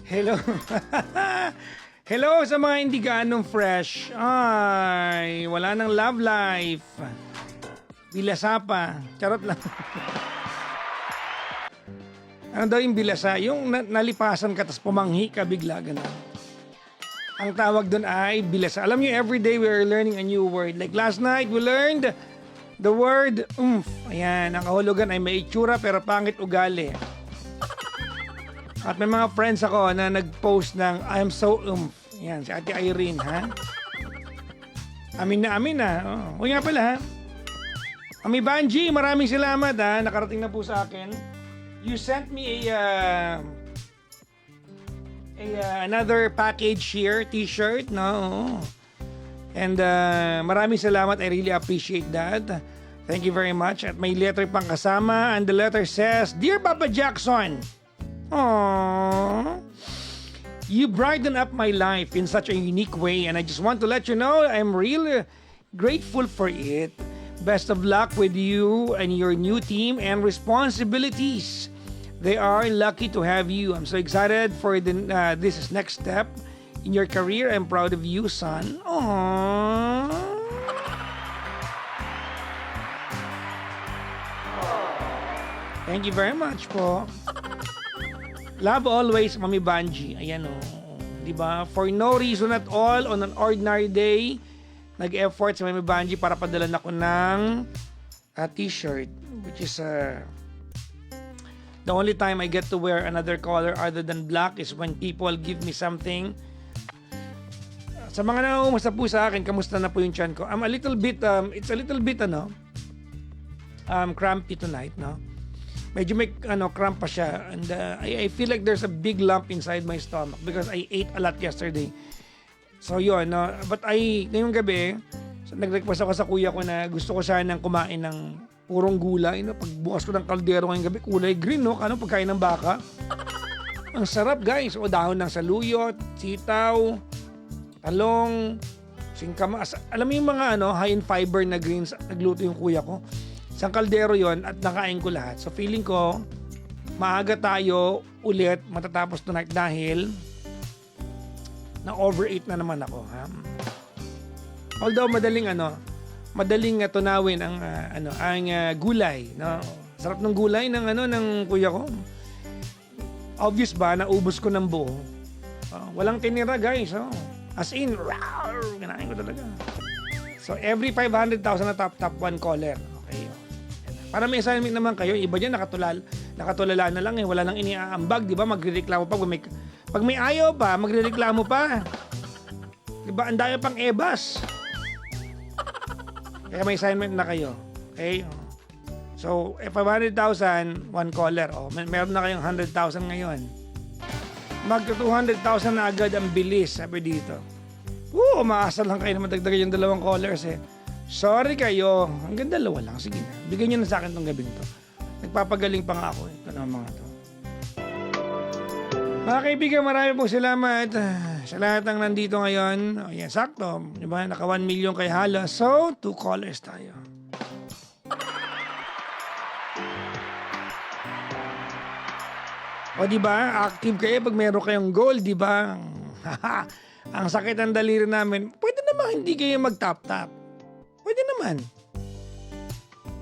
Hello. Hello sa mga hindi ganong fresh. Ay, wala nang love life. Bilasa pa. Charot lang. Ano daw yung bilasa? Yung nalipasan ka tapos pumanghi ka bigla, gano'n. Ang tawag doon ay bilasa. Alam niyo, every day we are learning a new word. Like last night, we learned the word oomph. Ayan, ang kahulugan ay may itsura pero pangit ugali. At may mga friends ako na nag-post ng I am so oomph. Ayan, si Ate Irene, ha? Amin na. Oh, nga pala, ha? Ami Banji, maraming salamat, ha? Nakarating na po sa akin. You sent me another package here, t-shirt, no? And maraming salamat. I really appreciate that. Thank you very much. At may letter pang kasama. And the letter says, Dear Papa Jackson, aww, you brighten up my life in such a unique way. And I just want to let you know I'm really grateful for it. Best of luck with you and your new team and responsibilities. They are lucky to have you. I'm so excited for this next step in your career. I'm proud of you, son. Aww. Thank you very much po. Love always, Mami Banji. Ayan o. Diba? For no reason at all, on an ordinary day, nag-effort si Mami Banji para padalan ako ng t-shirt, which is the only time I get to wear another color other than black is when people give me something. Sa mga nangungumusta po sa akin, kamusta na po yung tiyan ko? I'm a little bit, it's a little bit, crampy tonight, no? Medyo may, cramp pa siya. And I feel like there's a big lump inside my stomach because I ate a lot yesterday. So yun, no? But ngayong gabi, nag-request ako sa kuya ko na gusto ko sanang kumain ng purong gulay. No? Pagbukas ko ng kaldero ngayong gabi, kulay green, no? Kano pagkain ng baka? Ang sarap, guys. O dahon ng saluyot, sitaw, talong, singkamas. Alam mo yung mga high in fiber na greens, nagluto yung kuya ko. Isang kaldero yon at nakain ko lahat. So feeling ko, maaga tayo ulit matatapos tonight dahil na overeat na naman ako. Ha? Although madaling tunawin ang gulay, no? Sarap ng gulay ng kuya ko. Obvious ba naubos ko ng buo? Walang tinira, guys. As in, kinain ko talaga. So every 500,000 na top 1 caller. Okay. Para may assignment naman kayo, iba dyan nakatulala na lang wala nang iniaambag, di ba? Magrereklamo pa pag may ayaw pa, magrereklamo pa. Di ba? Ang dami pang ebas. Kaya may assignment na kayo. Okay? So, 500,000, 1 caller. Meron na kayong 100,000 ngayon. Magka-200,000 na agad ang bilis, sabi dito. Umaasa lang kayo na madagdagan yung 2 callers eh. Sorry kayo. Hanggang 2 lang. Sige na. Bigyan nyo na sa akin tong gabing to. Nagpapagaling pa nga ako eh. Ito na mga to. Mga kaibigan, marami pong salamat sa lahat ng nandito ngayon. Yan, sakto. Diba? Naka 1 million kay Hala. So, 2 callers tayo. O diba? Active kayo pag meron kayong goal, diba? Ang sakit ang daliri namin. Pwede naman hindi kayo mag-tap-tap. Pwede naman.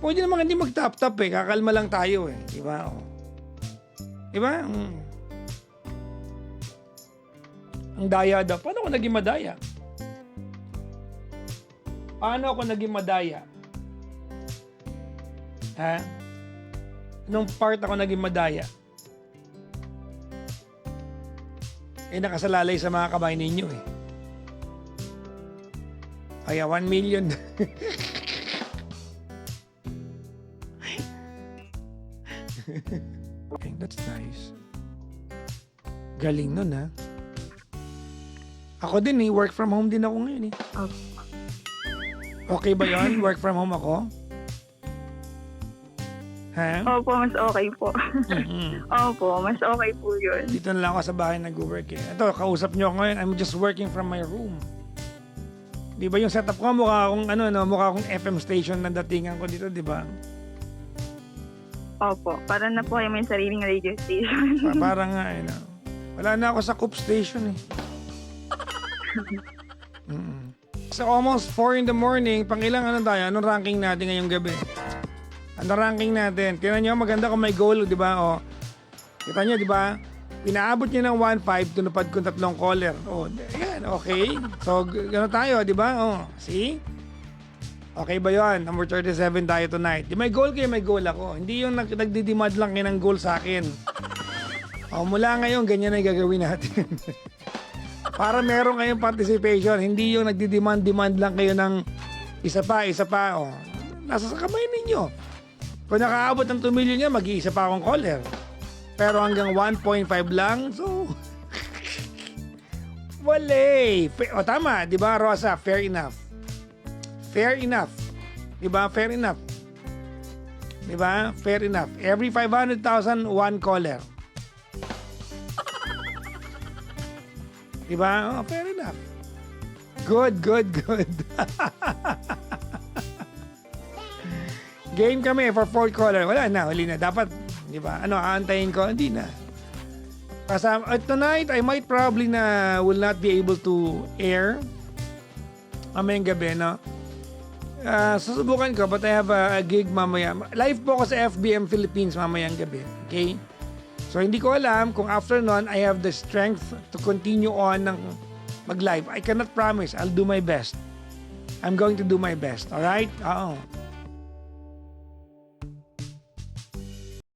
Pwede naman hindi mag-tap-tap eh. Kakalma lang tayo eh. Diba? Diba? Ang daya daw. Paano ako naging madaya? Paano ako naging madaya? Ha? Anong part ako naging madaya? Nakasalalay sa mga kamay ninyo eh. Kaya 1 million. Okay, that's nice. Galing nun ha. Ako din work from home din ako ngayon eh. Okay ba yun? Work from home ako? Ha? Opo, mas okay po. Opo, mas okay po yun. Dito na lang ako sa bahay nag-work eh. Ito, kausap nyo ako ngayon. I'm just working from my room. Di ba yung setup ko mukha akong FM station na datingan ko dito, di ba? Opo, para na po kayo may sariling radio station. Parang nga, Wala na ako sa Coop Station eh. So almost 4 in the morning, pang ilang ano tayo? Anong ranking natin ngayong gabi? Anong ranking natin? Tingnan nyo, maganda kung may goal, di ba? O, kita nyo, di ba? Pinaabot nyo ng 1.5, tunupad ko 3 caller. O, yan, okay. So, gano'n tayo, di ba? O, see? Okay ba yon? Number 37 tayo tonight. Di may goal kayo, may goal ako. Hindi yung nagdidemand lang kayo ng goal sa akin. O, mula ngayon, ganyan na yung gagawin natin. Para meron kayong participation, hindi yung nagdidemand lang kayo ng isa pa. O, nasa sa kamay ninyo. Kung nakaabot ng 2 million niya, mag-iisa pa akong caller. Pero hanggang 1.5 lang, so... wala. O tama, di ba, Rosa? Fair enough. Fair enough. Di ba? Fair enough. Di ba? Fair enough. Every 500,000, 1 caller. Di ba? Oh, fair enough. Good. Game kami for 4 caller. Wala na, huli na. Dapat, di ba? Ano, aantayin ko? Hindi na. Kasama, tonight, I might probably will not be able to air. Mamayang gabi, no? Susubukan ko, but I have a gig mamaya. Live po ako sa FBM Philippines mamayang gabi. Okay? So, hindi ko alam kung after nun, I have the strength to continue on ng mag-live. I cannot promise. I'll do my best. I'm going to do my best. Alright? Oo.